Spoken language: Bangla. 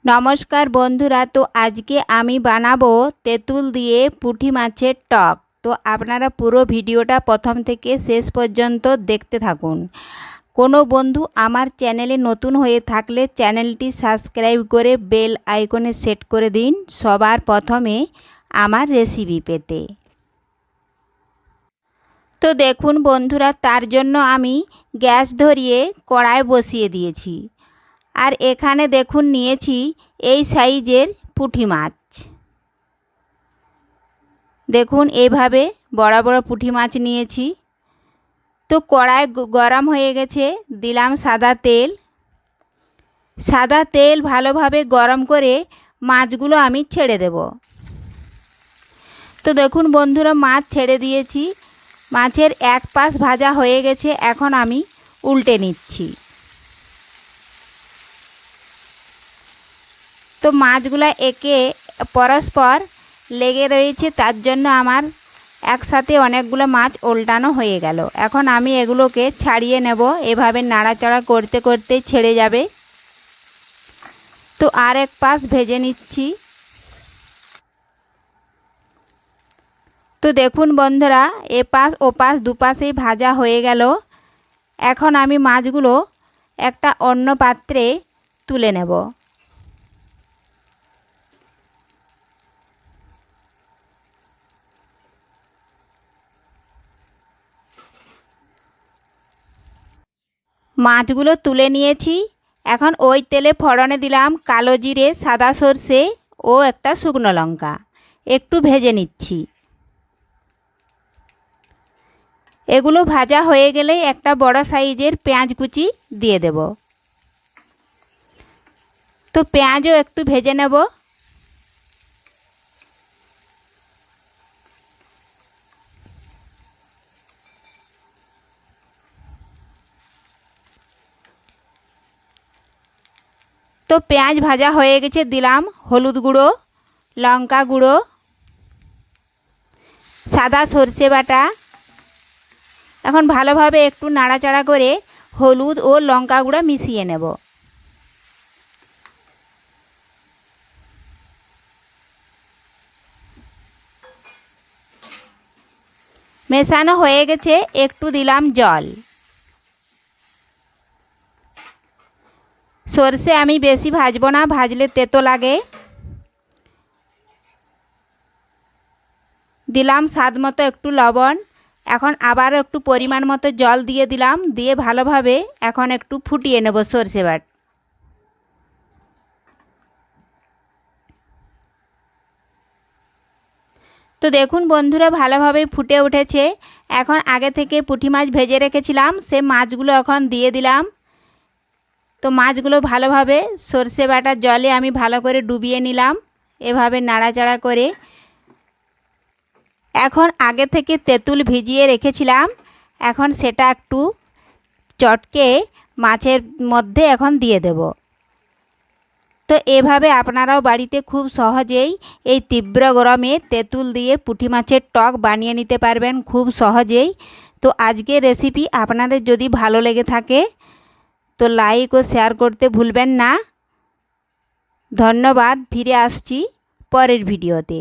नमस्कार बंधुरा। तो आज के आमी बानाबो तेतुल दिए पुठी माछेर टक। तो आपनारा पुरो भिडियोटा प्रथम थेके शेष पर्यन्त देखते थाकुन। कोनो बंधु आमार चैनेले नतून हये थाकले चैनेलटी सबस्क्राइब करे बेल आइकने सेट करे दिन सबार प्रथमे आमार रेसिपि पेते। तो देखुन बंधुरा तार जन्य आमी गैस धरिए कड़ाई बसिए दिएछि। আর এখানে দেখুন নিয়েছি এই সাইজের পুঁটি মাছ। দেখুন এইভাবে বড় বড় পুঁটি মাছ নিয়েছি। তো কড়াই গরম হয়ে গেছে, দিলাম সাদা তেল। সাদা তেল ভালোভাবে গরম করে মাছগুলো আমি ছেড়ে দেব। তো দেখুন বন্ধুরা মাছ ছেড়ে দিয়েছি। মাছের এক পাশ ভাজা হয়ে গেছে, এখন আমি উল্টে নিচ্ছি। তো মাছগুলা একে পরস্পর লেগে রয়েছে, তার জন্য আমার একসাথে অনেকগুলো মাছ উল্টানো হয়ে গেল। এখন আমি এগুলোকে ছাড়িয়ে নেব। এভাবে নাড়াচাড়া করতে করতে ছেড়ে যাবে। তো আর এক পাশ ভেজে নিচ্ছি। তো দেখুন বন্ধুরা এ পাশ ও পাশ দুপাশেই ভাজা হয়ে গেল। এখন আমি মাছগুলো একটা অন্য পাত্রে তুলে নেব। মাছগুলো তুলে নিয়েছি। এখন ওই তেলে ফোড়নে দিলাম কালো জিরে, সাদা সর্ষে ও একটা শুকনো লঙ্কা। একটু ভেজে নিচ্ছি। এগুলো ভাজা হয়ে গেলে একটা বড় সাইজের পেঁয়াজ কুচি দিয়ে দেব। তো পেঁয়াজও একটু ভেজে নেব। তো পেঁয়াজ ভাজা হয়ে গেছে, দিলাম হলুদ গুঁড়ো, লঙ্কা গুঁড়ো, সাদা সর্ষে বাটা। এখন ভালোভাবে একটু নাড়াচাড়া করে হলুদ ও লঙ্কা গুঁড়ো মিশিয়ে নেব। মেশানো হয়ে গেছে, একটু দিলাম জল। সরষে আমি বেশি ভাজবো না, ভাজলে তেতো লাগে। দিলাম স্বাদ মতো একটু লবণ। এখন আবার একটু পরিমাণ মতো জল দিয়ে দিলাম, দিয়ে ভালোভাবে এখন একটু ফুটিয়ে নেব সরষে বাটা। তো দেখুন বন্ধুরা ভালোভাবে ফুটে উঠেছে। এখন আগে থেকে পুঁটি মাছ ভেজে রেখেছিলাম, সে মাছগুলো এখন দিয়ে দিলাম। তো মাছগুলো ভালোভাবে সরষে বাটার জলে আমি ভালো করে ডুবিয়ে নিলাম, এভাবে নাড়াচাড়া করে। এখন আগে থেকে তেঁতুল ভিজিয়ে রেখেছিলাম, এখন সেটা একটু চটকে মাছের মধ্যে এখন দিয়ে দেব। তো এভাবে আপনারাও বাড়িতে খুব সহজেই এই তীব্র গরমে তেঁতুল দিয়ে পুঁটি মাছের টক বানিয়ে নিতে পারবেন খুব সহজেই। তো আজকের রেসিপি আপনাদের যদি ভালো লেগে থাকে তো লাইক ও শেয়ার করতে ভুলবেন না। ধন্যবাদ। ফিরে আসছি পরের ভিডিওতে।